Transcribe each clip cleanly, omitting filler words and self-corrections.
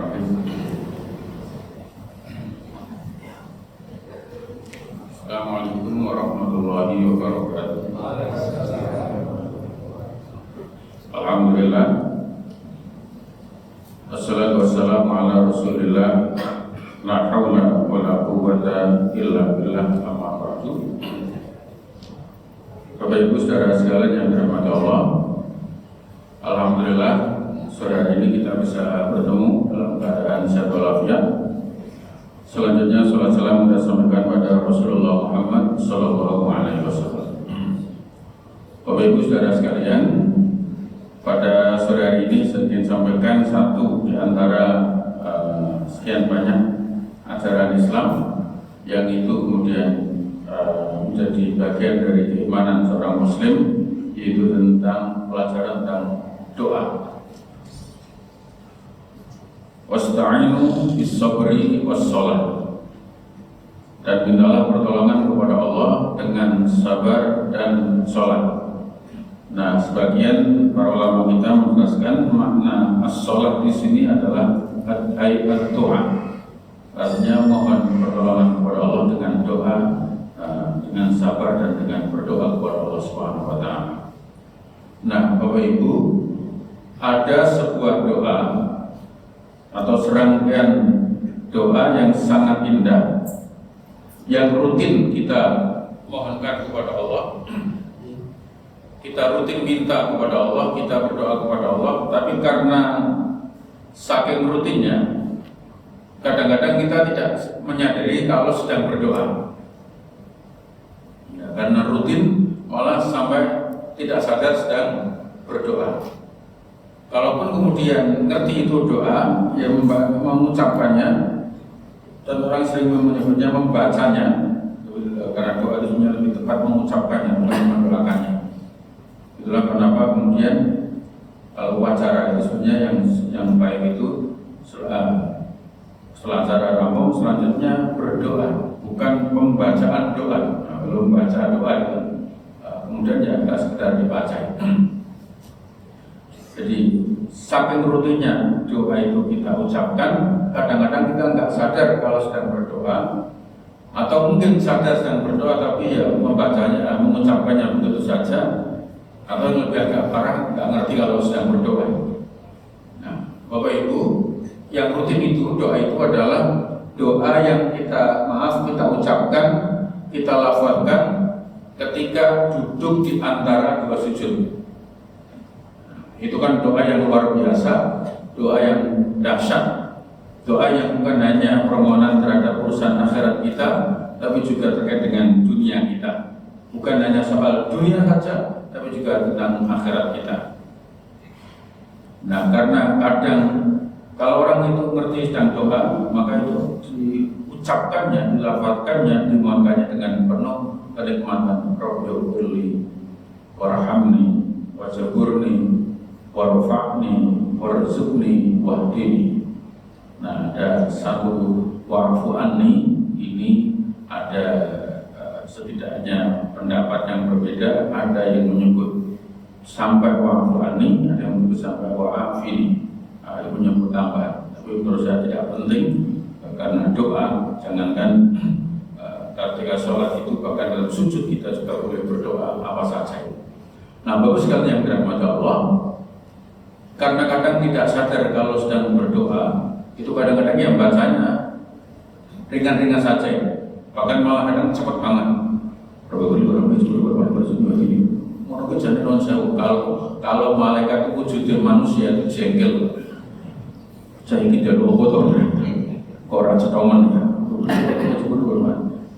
Bismillahirrahmanirrahim. Assalamualaikum warahmatullahi wabarakatuh. Alhamdulillah. Wassalatu wassalamu ala Rasulillah. La haula wala quwwata illa billah. Amma ba'du. Bapak Ibu saudara sekalian yang dirahmati Allah, alhamdulillah sore hari ini kita bisa bertemu dalam keadaan sehat walafiat. Selanjutnya salat salam kita sampaikan pada Rasulullah Muhammad sallallahu alaihi wasallam. Bapak Ibu saudara sekalian, pada sore hari ini saya ingin sampaikan satu di antara sekian banyak ajaran Islam yang itu kemudian menjadi bagian dari keimanan seorang Muslim, yaitu tentang pelajaran tentang doa. Wasta'inu bis-sabri was-shalah, dan mintalah pertolongan kepada Allah dengan sabar dan sholat. Nah, sebagian para ulama kita menjelaskan makna as-shalah di sini adalah ayat doa, artinya mohon pertolongan kepada Allah dengan doa, dengan sabar dan dengan berdoa kepada Allah Subhanahu wa taala. Nah, Bapak Ibu, ada sebuah doa atau serangkaian doa yang sangat indah yang rutin kita mohonkan kepada Allah. Kita rutin minta kepada Allah, kita berdoa kepada Allah, tapi karena saking rutinnya, kadang-kadang kita tidak menyadari kalau sedang berdoa. Ya, karena rutin malah sampai tidak sadar sedang berdoa. Kalaupun kemudian ngerti itu doa, ya mengucapkannya, dan orang sering menyebutnya membacanya, karena doa itu sebenarnya lebih tepat mengucapkannya, bukan membelakangnya. Itulah kenapa kemudian kalau wawancara itu sebenarnya yang baik itu setelah acara rampung selanjutnya berdoa, bukan pembacaan doa. Nah, kalau membaca doa itu kemudian ya tidak sekedar dibaca. Jadi saking rutinnya doa itu kita ucapkan, kadang-kadang kita nggak sadar kalau sedang berdoa, atau mungkin sadar sedang berdoa tapi ya membacanya, mengucapkannya begitu saja, atau yang lebih agak parah nggak ngerti kalau sedang berdoa. Nah, Bapak Ibu, yang rutin itu doa itu adalah doa yang kita ucapkan, kita lafazkan ketika duduk di antara dua sujud. Itu kan doa yang luar biasa, doa yang dahsyat, doa yang bukan hanya permohonan terhadap urusan akhirat kita, tapi juga terkait dengan dunia kita. Bukan hanya soal dunia saja, tapi juga tentang akhirat kita. Nah, karena kadang kalau orang itu ngerti sedang doa, maka itu diucapkannya, dilafazkannya, dimohonkannya dengan penuh kenikmatan. Rabbighfirli warhamni wajburni warfa'ni warzuqni wahdini. Nah, ada satu wa'fu anni, ini ada setidaknya pendapat yang berbeda. Ada yang menyebut sampai wa'fu anni, ada yang menyebut sampai wa'afini, ada yang menyebut tambahan. Tapi menurut saya tidak penting, karena doa, jangankan ketika sholat itu, bahkan dalam sujud kita juga boleh berdoa apa saja. Nah, Bapak sekalian yang dirahmati Allah, karena kadang tidak sadar kalau sedang berdoa, itu kadang-kadang yang bacanya ringan-ringan saja, bahkan malah kadang cepat banget. Kalau malaikat itu wujudnya manusia itu jengkel, saya tidak kotor, koran setoman ya.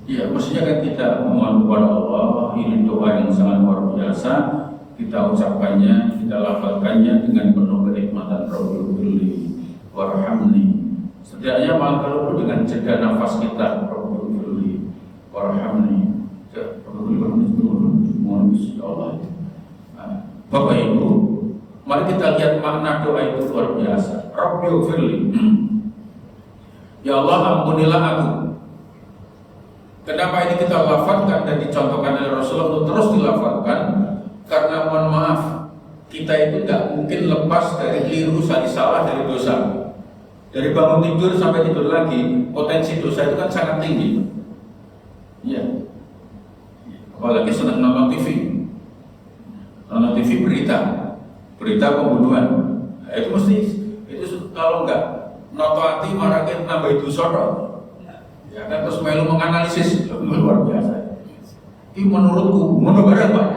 Ya, mestinya kan kita memohon kepada Allah, ini doa yang sangat luar biasa. Kita ucapkannya, kita lafazkannya dengan penuh kenikmatan. Rabbighfirli warhamni. Setidaknya malah kalau dengan jeda nafas kita, Rabbighfirli warhamni. Allah. Bapak Ibu, mari kita lihat makna doa itu luar biasa. Rabbighfirli, ya Allah ampunilah aku. Kenapa ini kita lafazkan dan dicontohkan oleh Rasulullah untuk terus dilafazkan? Karena mohon maaf, kita itu tidak mungkin lepas dari keliru, salah dari dosa. Dari bangun tidur sampai tidur lagi, potensi dosa itu kan sangat tinggi. Ya. Apalagi senang nonton TV. Nonton TV berita pembunuhan. Nah, itu mesti itu kalau enggak notoati marahin nambah dosa toh. Ya kan terus melu menganalisis luar biasa. Ini menurutku barang Pak.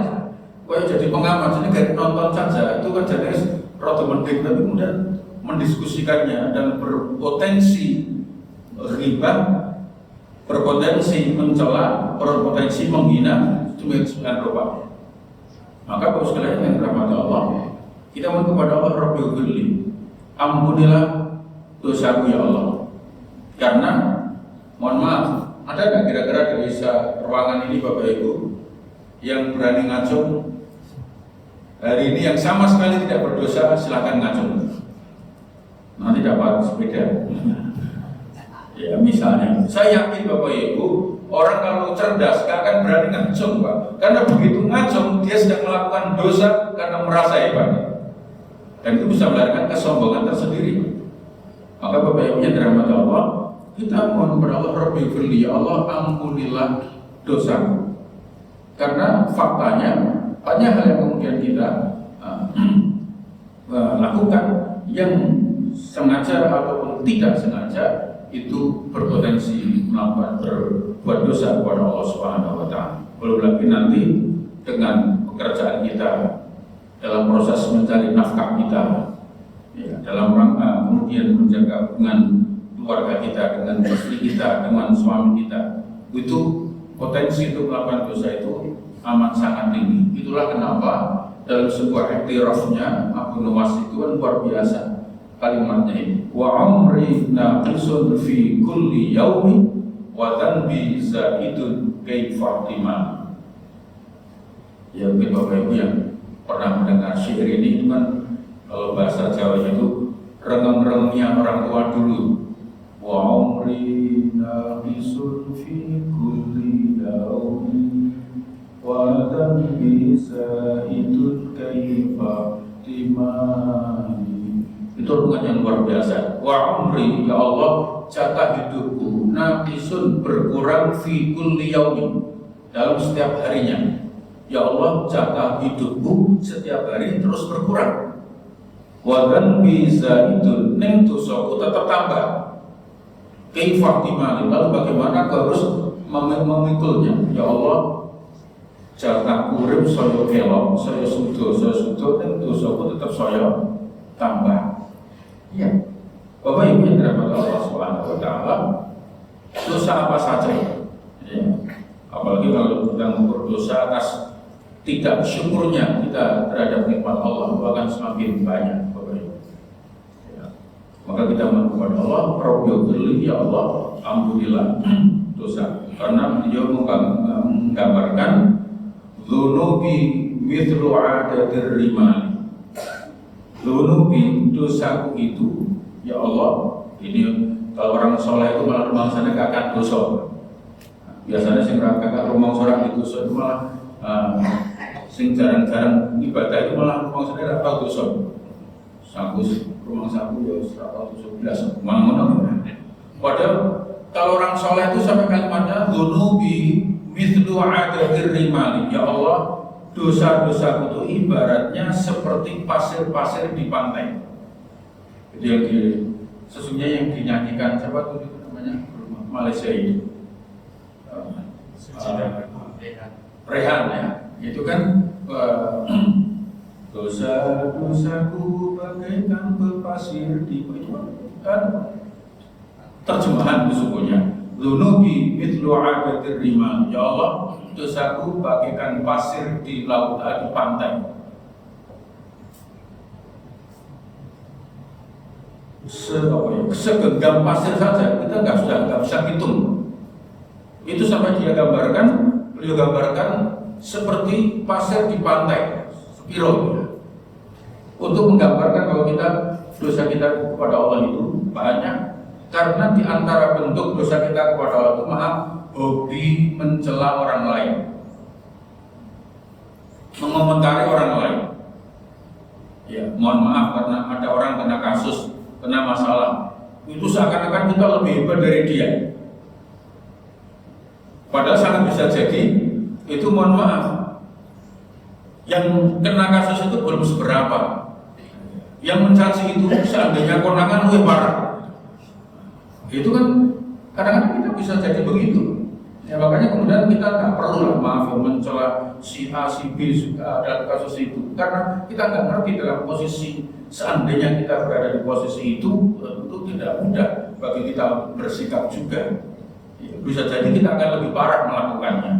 Kau jadi pengamat, jadi kayak nonton saja itu kan jadi rada mending, tapi kemudian mendiskusikannya dan berpotensi ghibah, berpotensi mencela, berpotensi menghina itu menjadi rupa. Maka Bapak sekalian yang dirahmati Allah, kita mohon kepada Allah, Rabbighfirli, ampunilah dosaku ya Allah. Karena mohon maaf, ada nggak kira-kira di ruangan ini Bapak Ibu yang berani ngacung hari ini, yang sama sekali tidak berdosa? Silakan ngacung. Nanti dapat sepeda. Ya misalnya, saya yakin Bapak Ibu, orang kalau cerdas gak akan berani ngacung Pak. Karena begitu ngacung, dia sedang melakukan dosa karena merasa hebat. Dan itu bisa melahirkan kesombongan tersendiri. Maka Bapak Ibu yang dirahmati Allah, kita mohon kepada Allah, Rabbighfirli, ya Allah ampunilah dosaku. Karena faktanya banyak hal yang kemudian kita lakukan yang sengaja ataupun tidak sengaja itu berpotensi melakukan berbuat dosa kepada Allah Subhanahu wa taala. Belum lagi nanti dengan pekerjaan kita, dalam proses mencari nafkah kita, ya, dalam rangka kemudian menjaga hubungan keluarga kita dengan istri kita, dengan suami kita, itu potensi untuk melakukan dosa itu amat sangat tinggi. Itulah kenapa dalam sebuah iktirafnya Abu Nuwas itu kan luar biasa kalimatnya ini, wa umri naqisun fi kulli yaumi wa dhanbi zaidun kaifa timam. Ya mungkin Bapak Ibu yang pernah mendengar syair ini, itu kan kalau bahasa Jawa itu rengeng-rengengnya orang tua dulu. Wa umri naqisun fi kulli yaumi wa dhanbi zaidun kaifa timam. Itu bukan yang luar biasa. Wa umri, ya Allah, jatah hidupku naqisun, berkurang fi kulli yaumin, dalam setiap harinya. Ya Allah, jatah hidupku setiap hari terus berkurang. Wa dhanbi zaidun, ning dosaku tetap tambah. Kaifa timali, lalu bagaimana aku harus memikulnya? Ya Allah, jatah urip saya kelok, saya sudo, ning dosaku tetap saya tambah. Ya, Bapak Ibu yang dirahmati Allah Subhanahu wa taala, dosa apa saja ya. Apalagi kalau kita berdosa atas tidak syukurnya kita terhadap nikmat Allah, itu akan semakin banyak Bapak Ibu. Ya. Maka kita mohon kepada Allah, Rabbighfirli, ya Allah ampunilah dosa. Karena beliau menggambarkan dzunubi mithlu adatir rimali. Dzunubi, dosaku itu, ya Allah, ini kalau orang soleh itu malah rumah sana gak akan dosa. Biasanya sing kakak rumah orang itu dosa itu malah sing jarang-jarang ibadah itu malah rumah sana gak tahu dosa. Sakus rumah saku ya 111 mana-mana. Padahal kalau orang soleh itu sampai kalimatnya dzunubi mithlu adatir rimali, ya Allah, dosa-dosaku itu ibaratnya seperti pasir-pasir di pantai. Itu yang sesungguhnya yang dinyanyikan siapa tuh itu namanya Malaysia ini, Rehan ya. Itu kan dosa-dosaku bagaikan pasir di pantai. Kan terjemahan sesungguhnya. Dzunubi mithlu adatir rimal, ya Allah, dosaku bagaikan pasir di laut, di pantai. Segenggam pasir saja kita nggak bisa hitung. Itu sampai beliau gambarkan seperti pasir di pantai, spiro. Untuk menggambarkan bahwa dosa kita kepada Allah itu banyak. Karena di antara bentuk dosa kita kepada Allah itu hobi mencela orang lain, mengomentari orang lain. Ya, mohon maaf karena ada orang kena kasus, kena masalah, itu seakan-akan kita lebih hebat dari dia. Padahal sangat bisa jadi itu, mohon maaf, yang kena kasus itu belum seberapa. Yang mencaci itu seandainya konangan lebih parah. Itu kan kadang-kadang kita bisa jadi begitu. Ya makanya kemudian kita nggak perlu lah maaf mencela si A, si B dalam kasus itu, karena kita nggak ngerti dalam posisi seandainya kita berada di posisi itu tidak mudah bagi kita bersikap juga. Ya, bisa jadi kita akan lebih parah melakukannya.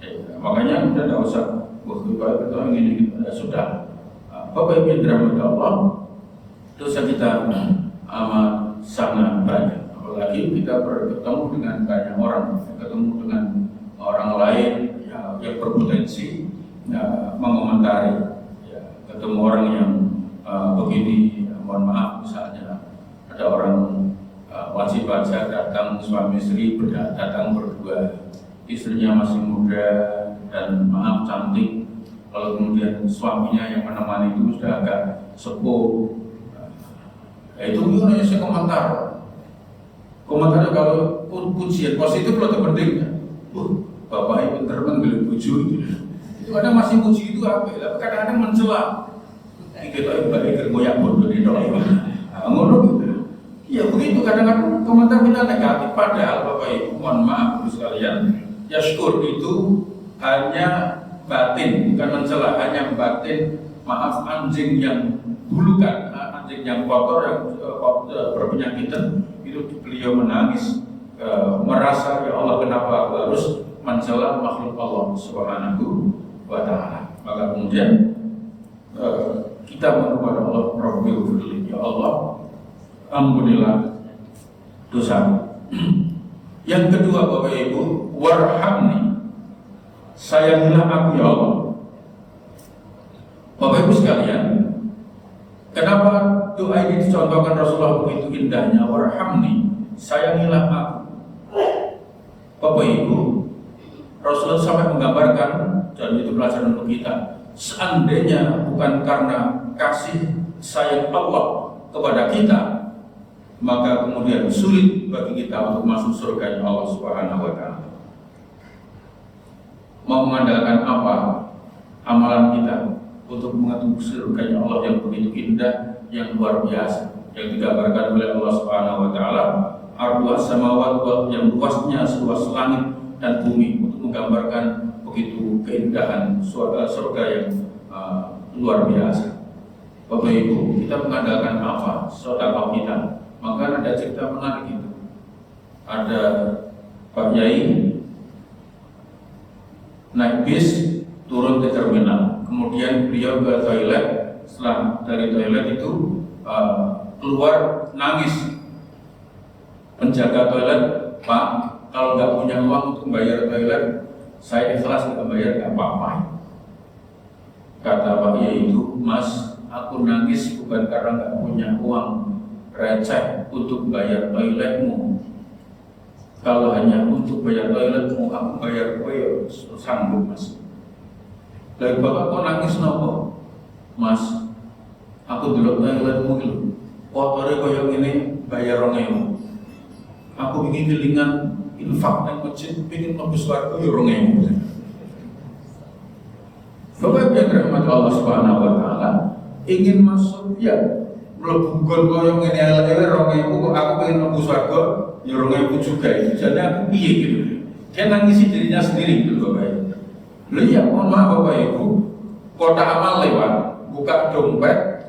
Ya, makanya udah tidak usah waktu kita ini sudah Bapak Ibu dirahmati Allah, dosa kita amat sangat banyak. Apalagi kita bertemu dengan banyak orang, ketemu dengan orang lain yang berpotensi mengomentari, ketemu orang yang begini, mohon maaf, misalnya ada orang wajib pajak datang, suami istri datang berdua, istrinya masih muda dan maaf cantik, kalau kemudian suaminya yang menemani itu sudah agak sepuh, itu gimana saya komentarnya kalau pujian positif lebih penting ya. Bapak ibu pinter menggeliat puji itu kadang masih puji itu apa ya, kadang-kadang mencela kita baik goyak bodoh di doa ngono gitu ya. Begitu kadang-kadang komentar kita negatif, padahal Bapak Ibu mohon maaf sekalian, ya syukur itu hanya batin, bukan mencela, hanya batin. Maaf, anjing yang bulukan, anjing yang kotor, yang berpenyakitan, itu beliau menangis, merasa ya Allah kenapa aku harus mencela makhluk Allah Subhanahu wa Ta'ala. Maka kemudian kita kepada Allah, Rabbil ya Allah, ampunilah dosa. Yang kedua Bapak Ibu, warhamni, sayangilah aku ya Allah. Bapak Ibu sekalian, kenapa doa ini dicontohkan Rasulullah begitu indahnya? Warhamni, sayangilah aku. Bapak Ibu, Rasulullah sampai menggambarkan, dan itu pelajaran untuk kita, seandainya bukan karena kasih sayang Allah kepada kita, maka kemudian sulit bagi kita untuk masuk surga Allah Subhanahu wa Ta'ala. Mau mengandalkan apa amalan kita untuk mengatur surga Allah yang begitu indah, yang luar biasa, yang digambarkan oleh Allah Subhanahu wa Ta'ala, arduha samawat, yang luasnya seluas langit dan bumi, untuk menggambarkan begitu keindahan surga yang luar biasa. Bapak Ibu, kita mengandalkan apa? Sedekah kita. Maka ada cerita menarik itu. Ada Pak Yai naik bis turun ke terminal, kemudian beliau ke toilet. Setelah dari toilet itu keluar nangis. Penjaga toilet, Pak, kalau nggak punya uang untuk bayar toilet, saya ikhlas nggak bayar, nggak apa-apa. Kata Pak Yai itu, Mas, aku nangis bukan karena nggak punya uang receh untuk bayar toiletmu. Kalau hanya untuk bayar toiletmu, aku bayar kowe sanggup, Mas. Dari Bapak kok nangis nopo? Mas, aku dulu toiletmu itu kotornya koyo ini bayar 2.000. Aku ingin kelingan infak dan masjid, ingin lebih suara koyo 2.000. Bapak yang dirahmati Allah Subhanahu wa Ta'ala, ingin masuk ya mlebu koyo ngene elek 2.000 kok aku pengen mlebu swarga ya 2.000 juga itu. Jadi aku piye gitu. Dia nangisi dirinya sendiri gitu Bapak. Lha iya, mohon maaf Bapak Ibu, kotak amal lewat, buka dompet,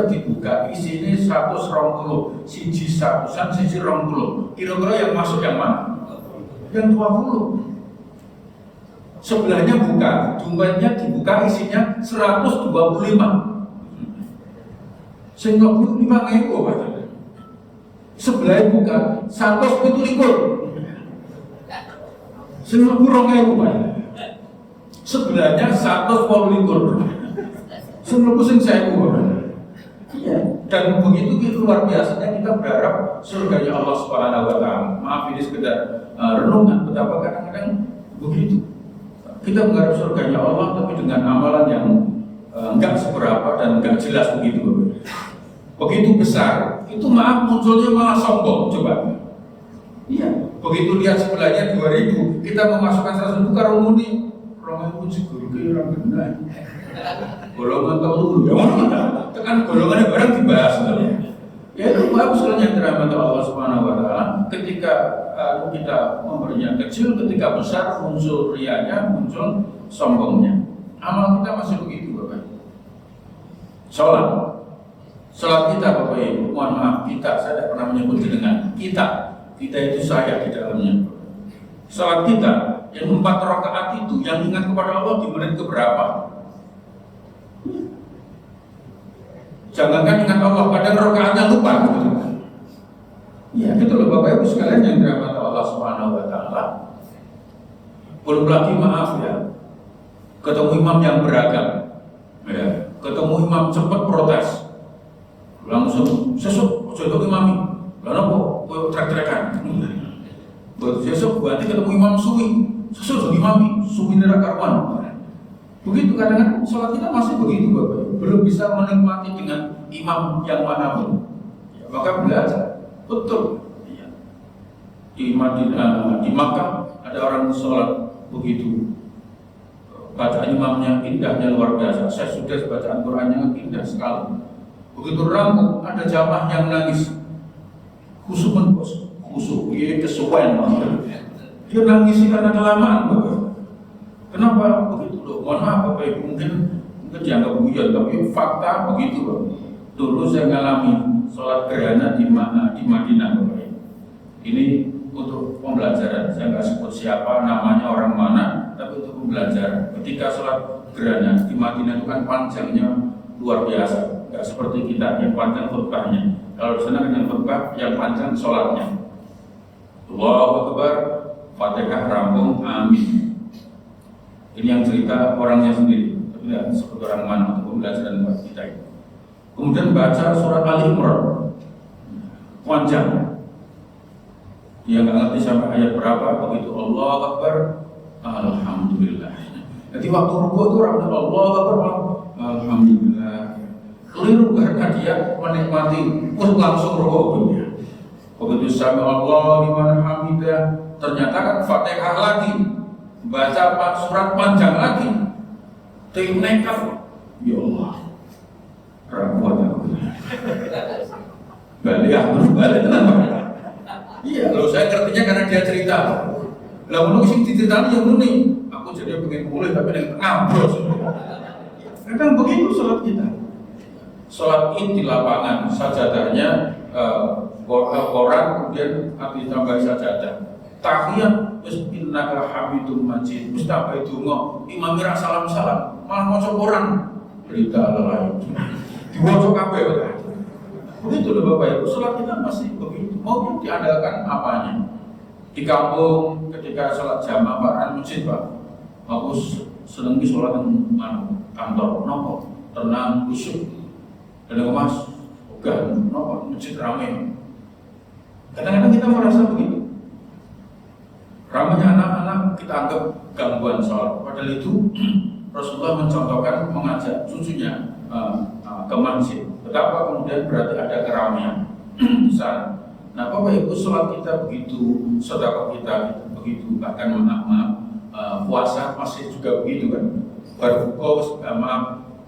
dibuka isinya 120, siji 100-an, siji 20. Kira-kira yang masuk yang mana? Yang 20. Sebelahnya buka, dompetnya dibuka isinya 125. Sehingga 5.000 Pak. Sebelahnya buka 127. Sehingga 2.000 Pak. Sebelahnya 128. Sehingga sing 1.000 Pak. Iya. Dan begitu luar biasanya kita berharap surganya Allah Subhanahu wa Ta'ala. Maaf ini sekedar renungan, betapa kadang-kadang begitu. Kita mengharap surganya Allah tapi dengan amalan yang enggak seberapa dan enggak jelas begitu. begitu besar, itu maaf munculnya malah sombong. Coba. Iya, begitu lihat sebelahnya 2000, kita memasukkan 100.000 karo muni. Orang itu juga orang benar. Golongan telur, ya kan golongannya barang dibahas. Ya itu bagus kalau yang dirahmati Allah Subhanahu Wa Taala. Ketika kita memberinya kecil, ketika besar muncul rianya, muncul sombongnya. Amal kita masih begitu, Bapak. Sholat kita, Bapak Ibu. Mohon maaf, kita, saya tidak pernah menyebut dengan kita itu saya di dalamnya. Sholat kita yang 4 rakaat itu, yang ingat kepada Allah di menit keberapa? Jangankan ingat Allah, kadang rakaatnya lupa gitu. Ya gitu loh Bapak Ibu sekalian yang dirahmati Allah Subhanahu Wa Taala. Belum lagi maaf ya, ketemu imam yang beragam, ya, ketemu imam cepat protes, langsung sesuk jodoh imami, lalu kok trek-trekan. Sesuk berarti ketemu imam suwi, sesuk jodoh imami, suwi nerak karuan. Begitu kadang-kadang sholat kita masih begitu Bapak Ibu, belum bisa menikmati dengan imam yang manapun. Ya, maka belajar, betul. Ya. Di Makkah ada orang sholat begitu, bacaan imamnya indahnya luar biasa. Saya sudah bacaan Qurannya indah sekali. Begitu rampung ada jamaah yang nangis, khusuk, dia kesuwen. Dia nangis karena kelamaan Bapak Ibu. Kenapa begitu loh? Mohon maaf Bapak Ibu, mungkin dianggap guyon, tapi fakta begitu loh. Dulu saya ngalami sholat gerhana di Madinah Bapak Ibu. Ini untuk pembelajaran, saya nggak sebut siapa namanya, orang mana, tapi untuk pembelajaran. Ketika sholat gerhana di Madinah itu kan panjangnya luar biasa, nggak seperti kita yang panjang khutbahnya. Kalau di sana dengan khutbah yang panjang sholatnya. Allahu Akbar, Fatihah rampung, amin. Ini yang cerita orangnya sendiri, tapi tidak seperti orang mana untuk pembelajaran buat kita ini. Kemudian baca surat Ali Imran, panjang. Dia nggak ngerti sampai ayat berapa, begitu Allahu Akbar, Alhamdulillah. Jadi waktu rukuk itu orang Allahu Akbar, Alhamdulillah. Keliru karena dia menikmati, langsung rukuk dia. Begitu sami Allah liman hamidah, ternyata kan Fatihah lagi. Baca surat panjang lagi, tim nekat, ya Allah, rapuan aku. Balik kenapa? Iya, kalau saya ngertinya karena dia cerita. Lah menurut sing diceritani yang muni, aku jadi pengen mulai tapi yang ngabros. Kadang begitu sholat kita. Sholat id di lapangan, sajadahnya koran kemudian ditambah sajadah. Tahiyat wis innaka hamidum majid. Wis tak bae donga, imam ora salam-salam, malah maca Quran. Berita lain. Diwaca kabeh. Begitu loh Bapak Ibu, salat kita masih begitu. Mau diandalkan apanya? Di kampung ketika salat jamaah Pak masjid Pak. Aku seneng ki salat nang kantor nopo, tenang khusyuk. Dan Mas, ogah nopo masjid ramai. Kadang-kadang kita merasa begitu. Ramainya anak-anak kita anggap gangguan sholat. Padahal itu Rasulullah mencontohkan mengajak cucunya ke masjid. Betapa kemudian berarti ada keramaian di sana. Nah, Bapak Ibu, sholat kita begitu, sedekah kita begitu, bahkan puasa masih juga begitu kan.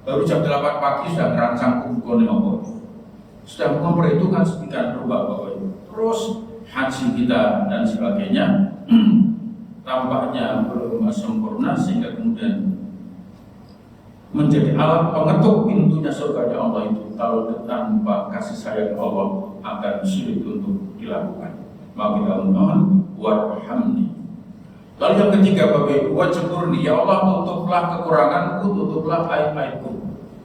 Baru jam 8 pagi sudah merancang buku Allah. Sudah memperhitungkan sedemikian rupa Bapak Ibu. Terus haji kita dan sebagainya tampaknya belum sempurna sehingga kemudian menjadi alat pengetuk pintunya surga Allah itu. Kalau tanpa kasih sayang Allah akan sulit untuk dilakukan. Maka kita mohon warhamni. Lalu yang ketiga Bapak Ibu, wajburni, ya Allah tutuplah kekuranganku, tutuplah aib-aibku.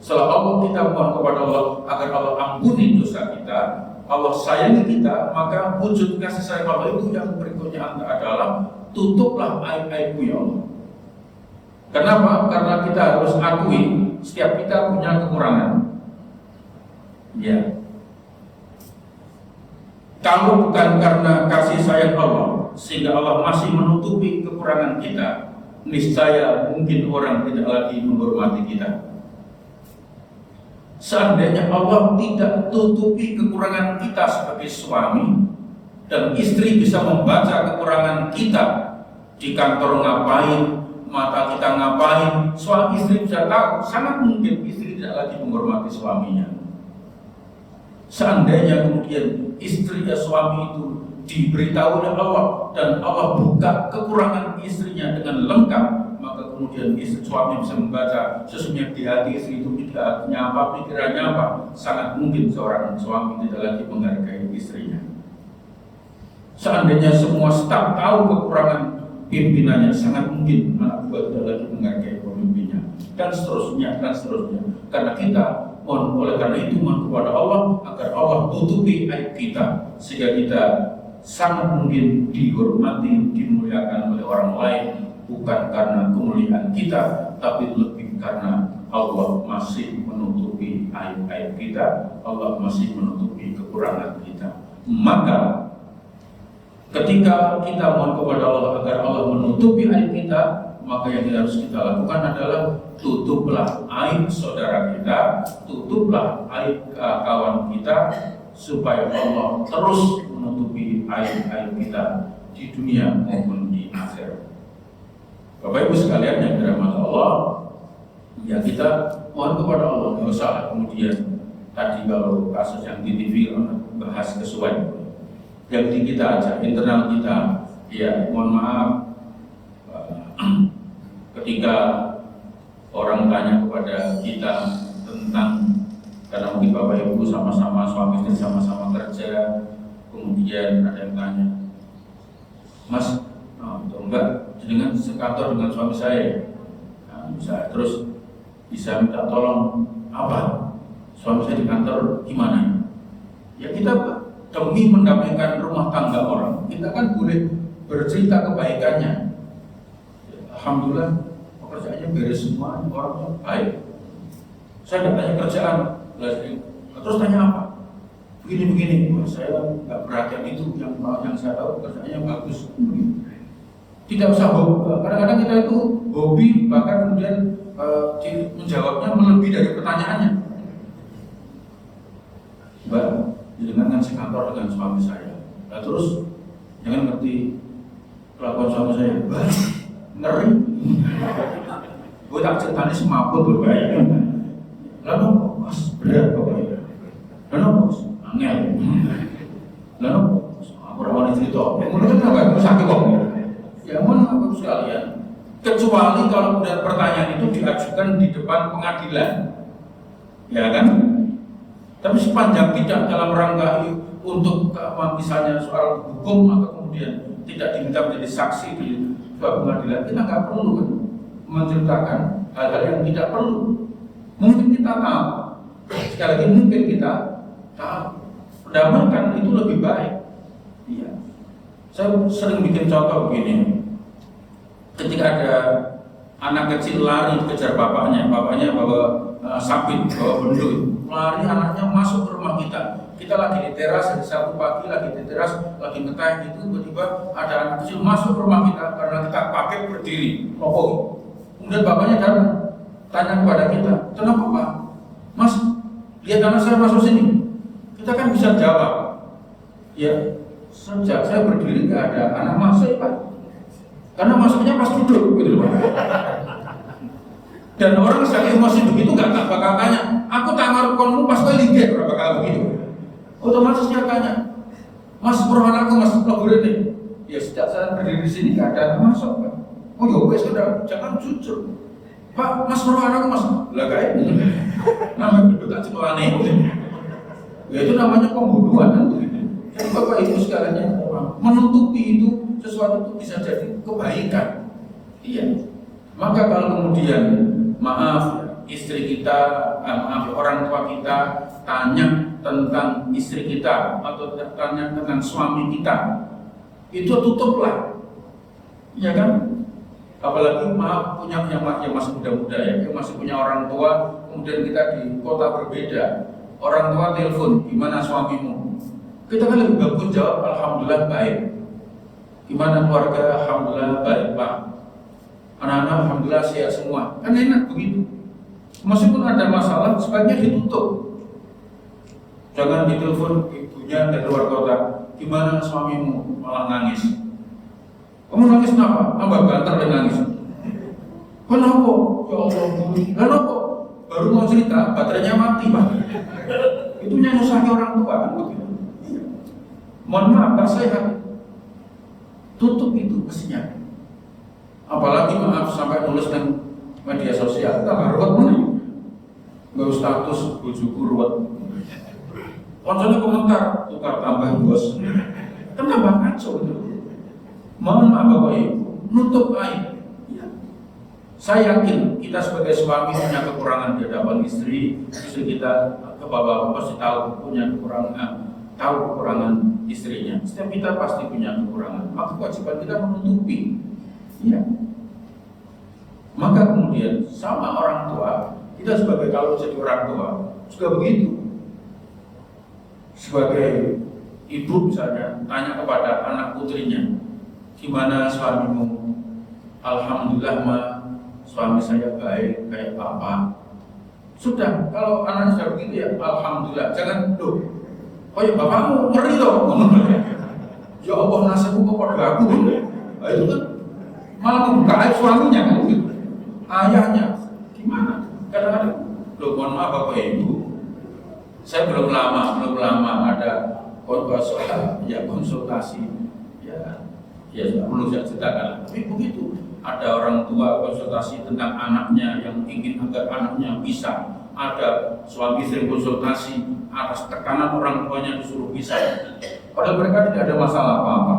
Setelah Allah kita mohon kepada Allah agar Allah ampuni dosa kita, Allah sayangi kita, maka wujud kasih sayang Allah itu yang berikutnya adalah tutuplah aib-aibku ya Allah. Kenapa? Karena kita harus akui setiap kita punya kekurangan. Ya. Kalau bukan karena kasih sayang Allah sehingga Allah masih menutupi kekurangan kita, niscaya mungkin orang tidak lagi menghormati kita. Seandainya Allah tidak tutupi kekurangan kita sebagai suami, dan istri bisa membaca kekurangan kita di kantor ngapain, mata kita ngapain, suami istri bisa tahu. Sangat mungkin istri tidak lagi menghormati suaminya. Seandainya kemudian istri dan suami itu diberitahu oleh Allah dan Allah buka kekurangan istrinya dengan lengkap, maka kemudian istri suami bisa membaca sesungguhnya di hati istri itu pikirannya apa, pikirannya apa. Sangat mungkin seorang suami tidak lagi menghargai istrinya. Seandainya semua staf tahu kekurangan pimpinannya, sangat mungkin anak buah tidak lagi menghargai pemimpinnya, dan seterusnya. Karena kita oleh karena itu mohon kepada Allah agar Allah tutupi aib kita, sehingga kita sangat mungkin dihormati, dimuliakan oleh orang lain, bukan karena kemuliaan kita, tapi lebih karena Allah masih menutupi aib-aib kita, Allah masih menutupi kekurangan kita. Maka ketika kita mohon kepada Allah agar Allah menutupi aib kita, maka yang harus kita lakukan adalah tutuplah aib saudara kita, tutuplah aib kawan kita, supaya Allah terus menutupi aib-aib kita di dunia maupun di akhirat. Bapak Ibu sekalian yang dirahmati Allah, ya kita mohon kepada Allah, nggak usah kemudian tadi kalau kasus yang di TV bahas kesuai, yang di kita aja, internal kita, ya mohon maaf ketika orang tanya kepada kita tentang, karena mungkin Bapak Ibu sama-sama suami istri sama-sama kerja, kemudian ada yang tanya, Mas, enggak dengan sekantor dengan suami saya, terus bisa minta tolong apa? Suami saya di kantor gimana? Ya kita demi mendamaikan rumah tangga orang, kita kan boleh bercerita kebaikannya. Alhamdulillah pekerjaannya beres semua, orangnya baik. Saya tidak tanya kerjaan, terus tanya apa? Begini, saya nggak perhatian itu, yang saya tahu kerjaannya bagus. Tidak usah hobi, kadang-kadang kita itu hobi, bahkan kemudian menjawabnya melebihi dari pertanyaannya. Mbak, dengan sekantor dengan suami saya, nah, terus jangan ngerti kelakuan suami saya, Mbak, ngeri. Gue tak ceritanya semaput berbahaya. Lalu bos, berat pokoknya. Lalu bos, angel. Lalu bos, aku rawan cerita. Menurut apa? Sakit kok. Ya mohon maaf sekalian. Kecuali kalau kemudian pertanyaan itu diajukan di depan pengadilan, ya kan? Tapi sepanjang tidak dalam rangka untuk misalnya soal hukum atau kemudian tidak diminta menjadi saksi di pengadilan, kita nggak perlu kan menceritakan hal-hal yang tidak perlu. Mungkin kita tahu, sekali lagi mungkin kita tahu, mendamaikan itu lebih baik. Iya. Saya sering bikin contoh begini. Ketika ada anak kecil lari kejar bapaknya bawa sabit, bawa bendul, lari anaknya masuk ke rumah kita. Kita lagi di teras, di Sabtu pagi lagi di teras, lagi ngeteh itu, tiba-tiba ada anak kecil masuk ke rumah kita karena kita pakai berdiri, rokok. Kemudian bapaknya datang, tanya kepada kita, kenapa Pak? Mas, lihat anak saya masuk sini. Kita kan bisa jawab, ya sejak saya berdiri nggak ada anak masuk Pak, karena masuknya pas duduk gitu Pak. Dan orang saking emosi begitu nggak bakal tanya, aku tanggal konmu pas kau lihat berapa kali begitu. Otomatis dia tanya, Mas peruh anakku Mas boleh nih. Ya sejak saya berdiri di sini nggak ada anak masuk Pak. Oh ya wes sudah, jangan jujur. Pak, Mas peruh anakku Mas, lah kayak namanya berdua tak cemelane. Ya itu namanya pembunuhan kan begitu. Jadi Bapak Ibu sekalian, menutupi itu sesuatu itu bisa jadi kebaikan. Iya. Maka kalau kemudian maaf istri kita, maaf orang tua kita tanya tentang istri kita atau tanya tentang suami kita, itu tutuplah, ya kan? Apalagi maaf punya yang masih muda-muda ya, yang masih punya orang tua, kemudian kita di kota berbeda, orang tua telepon, gimana suamimu? Kita kan lebih bagus jawab, alhamdulillah baik. Gimana keluarga? Alhamdulillah baik Pak. Anak-anak alhamdulillah sehat semua. Kan enak begitu. Meskipun ada masalah, sebaiknya ditutup. Jangan ditelepon ibunya dari luar kota. Gimana suamimu malah nangis? Kamu nangis kenapa? Tambah banter dan nangis. Kenapa? Ya Allah, kenapa? Baru mau cerita, baterainya mati, Pak. Itu nyusahi orang tua kan begitu. Mohon maaf, tak sehat. Tutup itu mestinya. Apalagi maaf sampai nulis dan media sosial, tambah ruwet mana? Gak status bojoku ruwet. Konsolnya komentar, tukar tambah bos. Kan tambah kacau itu. Mohon maaf Bapak Ibu, nutup aib. Ya. Saya yakin kita sebagai suami punya kekurangan di hadapan istri kita ke bapak pasti tahu punya kekurangan, tahu kekurangan istrinya. Setiap kita pasti punya kekurangan. Maka kewajiban kita menutupi. Ya. Maka kemudian sama orang tua, kita sebagai kalau jadi orang tua juga begitu. Sebagai ibu misalnya tanya kepada anak putrinya, gimana suamimu? Alhamdulillah ma, suami saya baik kayak papa. Sudah, kalau anak sudah begitu ya alhamdulillah. Jangan loh, oh ya bapakmu ngeri loh. Ya Allah nasibku kepada aku. Nah, itu kan malah membuka aib suaminya kan gitu. Ayahnya gimana? Kadang-kadang loh mohon maaf Bapak Ibu, saya belum lama ada konsultasi ya perlu saya ceritakan. Tapi begitu ada orang tua konsultasi tentang anaknya yang ingin agar anaknya bisa, ada suami sering konsultasi atas tekanan orang tuanya disuruh bisa, padahal mereka tidak ada masalah apa-apa,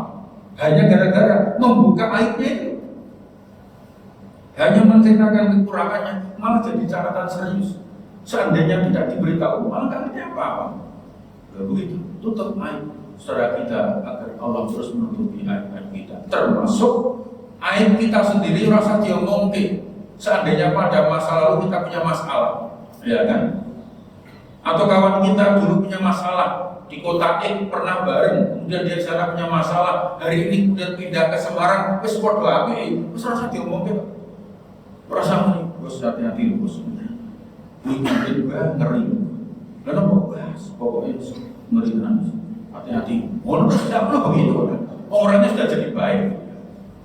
hanya gara-gara membuka aibnya itu. Hanya menceritakan kekurangannya, malah jadi catatan serius. Seandainya tidak diberitahu, malah nggak ada apa-apa. Begitu, tutup aib saudara kita agar Allah terus menutupi aib-aib kita. Termasuk aib kita sendiri rasa diomongke. Seandainya pada masa lalu kita punya masalah, ya kan? Atau kawan kita dulu punya masalah di kota pernah bareng, kemudian dia sana punya masalah, hari ini kemudian pindah ke Semarang, wis padha apike, wis rasa diomongke. Perasaan ini, bos hati-hati bos. Ini mungkin ngeri. Lalu mau bahas, pokoknya ngeri nangis. Hati-hati. Oh, tidak perlu begitu. Orangnya sudah jadi baik.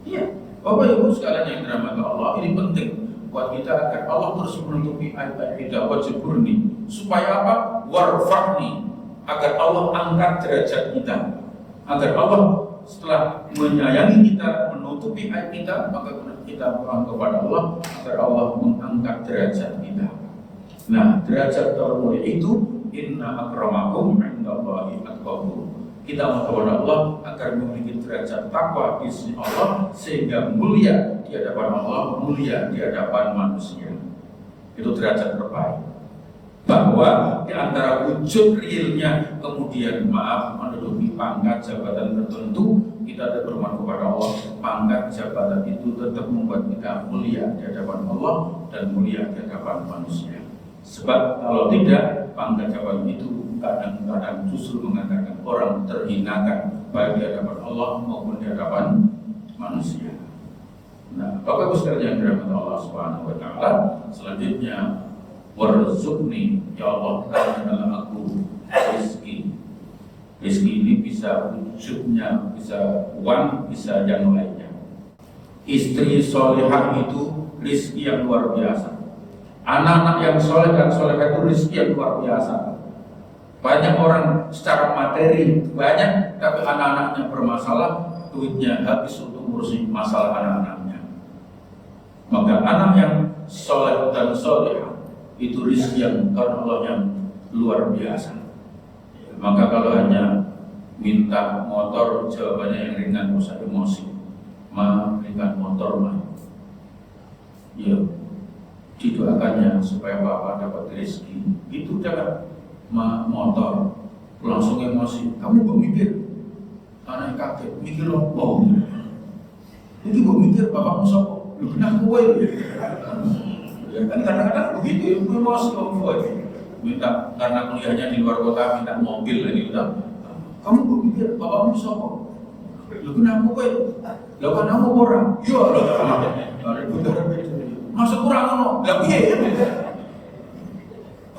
Iya. Bapak Ibu sekalian yang dirahmati Allah, ini penting buat kita agar Allah terus menutupi aib-aib kita. Wajibur nih. Supaya apa? Warfa'ni. Agar Allah angkat derajat kita. Agar Allah setelah menyayangi kita, menutupi aib kita, maka kita mohon kepada Allah agar Allah mengangkat derajat kita. Nah, derajat termulia itu inna akramakum indallahi atqakum. Kita mohon kepada Allah agar memiliki derajat takwa di sisi Allah sehingga mulia di hadapan Allah, mulia di hadapan manusia. Itu derajat terbaik. Bahwa di antara wujud realnya kemudian menduduki pangkat jabatan tertentu, kita tetap bermohon kepada Allah pangkat jabatan itu tetap membuat kita mulia di hadapan Allah dan mulia di hadapan manusia. Sebab kalau tidak, pangkat jabatan itu kadang-kadang justru mengatakan orang terhinakan baik di hadapan Allah maupun di hadapan manusia. Nah, Bapak Ibu sekalian yang dirahmati Allah Subhanahu wa taala, selanjutnya warzuqni, ya Allah karuniakanlah aku rezeki. Rezeki ini bisa wujudnya, bisa uang, bisa yang lainnya. Istri solehah itu rezeki yang luar biasa. Anak-anak yang soleh dan solehah itu rezeki yang luar biasa. Banyak orang secara materi banyak, tapi anak-anaknya bermasalah, duitnya habis untuk ngurusi masalah anak-anaknya. Maka anak yang soleh dan solehah itu rezeki yang karena Allah yang luar biasa. Maka kalau hanya minta motor, jawabannya yang ringan, usah emosi. Berikan motor mah. Ya, didoakannya supaya bapak dapat rezeki. Itu jangan motor langsung emosi. Kamu kok mikir? Anak kaget, mikir loh. Ini kok mikir bapakmu sopo? Lu kena kue. Ya kan kadang-kadang begitu, emosi minta karena kuliahnya di luar kota minta mobil ini udah. Kamu kok mikir bapakmu sopo? Lu kenapa kowe? Lah kan kamu orang. Iya loh. Masa kurang ngono. Lah piye?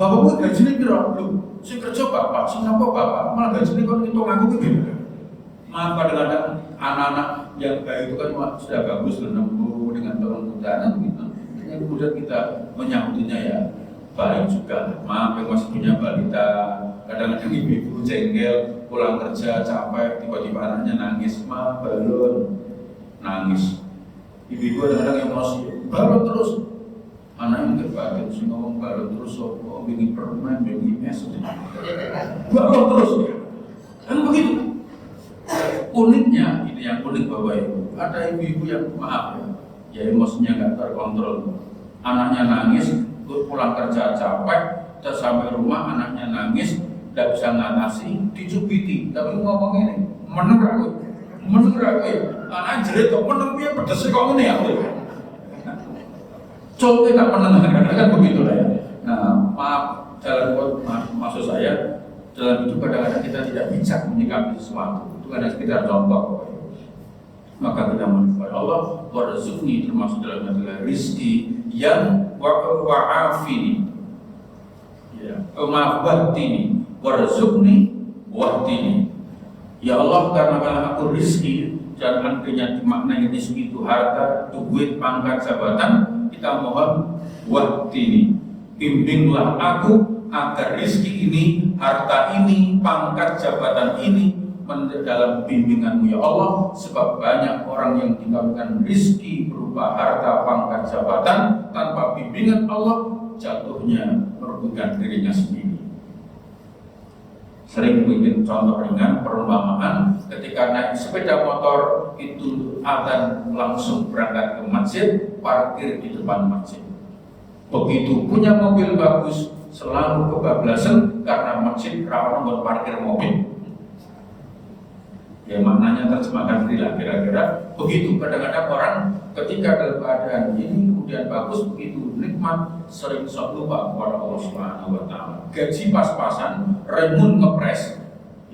Bapakmu gajinya piro? Lho, sing kerja bapak, sing napa bapak, malah gajinya kon ngitung aku gitu. Maaf kadang-kadang anak-anak yang baik itu kan sudah bagus menempuh dengan tolong udahan gitu. Dengan kemudian kita menyambutnya ya baik juga. Maaf yang masih punya balita, kadang-kadang ibu-ibu jengkel pulang kerja capek tiba-tiba anaknya nangis, maaf balon nangis. Ibu-ibu kadang-kadang emosi, balon terus. Anak yang terbaik sih ngomong balon terus, oh bikin permen, bikin es, balon terus. Kan begitu. Uniknya, ini yang unik Bapak Ibu, ada ibu-ibu yang maaf ya emosinya nggak terkontrol. Anaknya nangis, pulang kerja capek, terus sampai rumah anaknya nangis, tidak bisa ngatasi, dicubiti. Tapi ngomong ini, meneng aku, anak jerit kok meneng dia pedesnya kok ini ya. Coba tak meneng, kan begitu lah ya. Nah, maaf, jalan buat maksud saya, dalam hidup kadang-kadang kita tidak bijak menyikapi sesuatu. Karena sekitar contoh, maka kita menyembah Allah. Warzuqni termasuk dalam adalah rizki yang wa'afini, ya, wahtini, warzuqni wahtini. Ya Allah, karena aku rizki dan artinya dimaknai rizki itu harta, duit, pangkat, jabatan. Kita mohon wahtini, bimbinglah aku agar rizki ini, harta ini, pangkat, jabatan ini dalam bimbinganmu ya Allah, sebab banyak orang yang dikabulkan rizki berupa harta, pangkat, jabatan tanpa bimbingan Allah, jatuhnya merugikan dirinya sendiri. Sering bikin contoh ringan perumpamaan, ketika naik sepeda motor itu akan langsung berangkat ke masjid, parkir di depan masjid. Begitu punya mobil bagus, selalu kebablasan karena masjid rawan buat parkir mobil. Ya maknanya terjemahkan sendirilah kira-kira begitu. Kadang-kadang orang ketika dalam keadaan ini kemudian bagus begitu nikmat, sering sok lupa kepada Allah Subhanahu Wa Taala. Gaji pas-pasan, remun ngepres,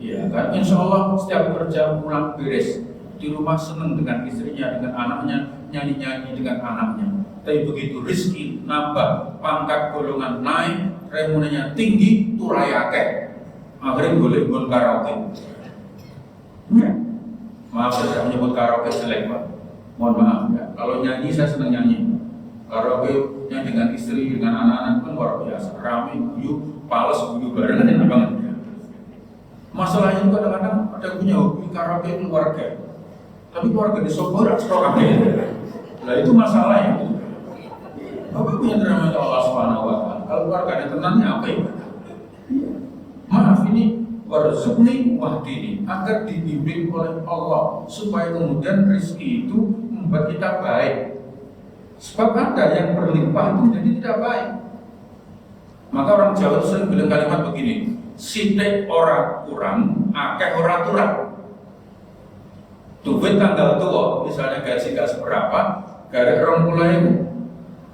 ya kan? Insya Allah setiap kerja pulang beres, di rumah seneng dengan istrinya, dengan anaknya, nyanyi-nyanyi dengan anaknya. Tapi begitu rezeki nambah, pangkat golongan naik, remunenya tinggi, turai akeh, akhirnya boleh karaoke. Ya. Maaf saya menyebut karaoke jelek Pak. Mohon maaf ya. Kalau nyanyi saya senang nyanyi. Karaoke yang dengan istri, dengan anak-anak kan luar biasa. Rame, guyu, pales, guyu bareng enak banget. Masalahnya kadang-kadang ada yang punya hobi karaoke keluarga. Tapi keluarga di Sogor karaoke. Nah itu masalahnya. Bapak punya terima Allah Subhanahu Wa Taala. Kalau keluarganya tenangnya apa ya? Maaf ini warzuqni wahdini, agar dibimbing oleh Allah supaya kemudian rezeki itu membuat kita baik. Sebab ada yang berlimpah itu jadi tidak baik. Maka orang Jawa sering bilang kalimat begini, sithik ora kurang, akeh ora turang. Duit tanggal tua, misalnya gaji gak seberapa, gara orang mulai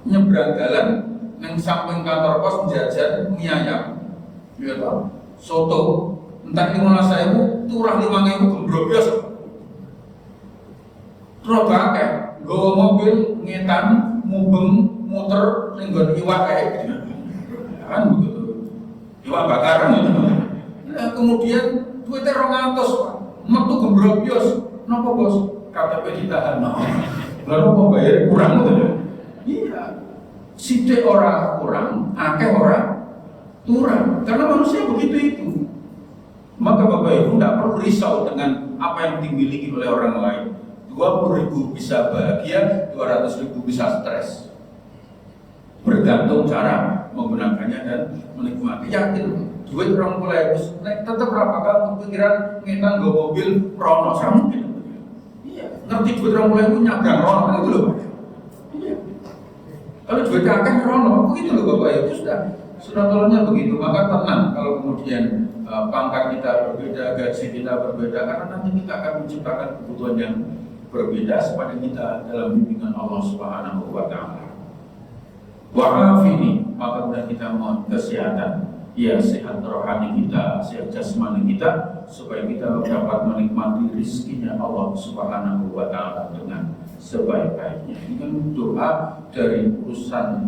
nyebrang jalan neng samping kantor pos jajan mie ayam, ya toh, soto. Entah 15.000, turah 5.000 gembro biasa. Terus akeh, nggawa mobil ngetan, mubeng, muter ning nggon iwak kae. Kan begitu. Iwak bakaran itu. Nah, kemudian duitnya 200, Pak. Metu gembro bios. Napa, Bos? KTP ditahan. Lalu pembayar kurang gitu. Iya. Sithik ora kurang, akeh ora turang. Karena manusia begitu itu. Maka Bapak Ibu tidak perlu risau dengan apa yang dimiliki oleh orang lain. 20.000 bisa bahagia, 200.000 bisa stres. Bergantung cara menggunakannya dan menikmati. Yakin, duit orang mulai tetap berapa kali kepikiran ngetan gue mobil rono sama mungkin. Iya, ngerti duit orang mulai nyabrang rono kan itu loh. Iya. Kalau duit akeh rono, begitu loh Bapak Ibu sudah tolongnya begitu. Maka tenang kalau kemudian pangkat kita berbeda, gaji kita berbeda, karena nanti kita akan menciptakan kebutuhan yang berbeda sepada kita dalam bimbingan Allah Subhanahu Wa Taala. Wa'afini, maka kemudian kita mohon kesehatan, ya sehat rohani kita, sehat jasmani kita, supaya kita dapat menikmati rizkinya Allah Subhanahu Wa Taala dengan sebaik-baiknya. Ini kan doa dari urusan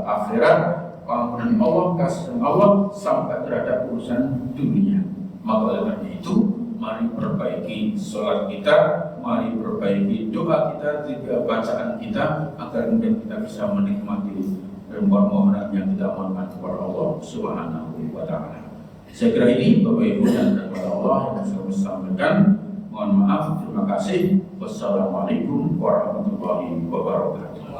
akhirat pengampunan Allah, kasih Allah sampai terhadap urusan dunia. Maka oleh karena itu, mari perbaiki sholat kita, mari perbaiki doa kita, juga bacaan kita, agar kemudian kita bisa menikmati permohonan yang kita mohonkan kepada Allah Subhanahu wa Ta'ala. Saya kira ini Bapak Ibu dan kepada Allah yang saya sampaikan. Mohon maaf, terima kasih. Wassalamualaikum warahmatullahi wabarakatuh.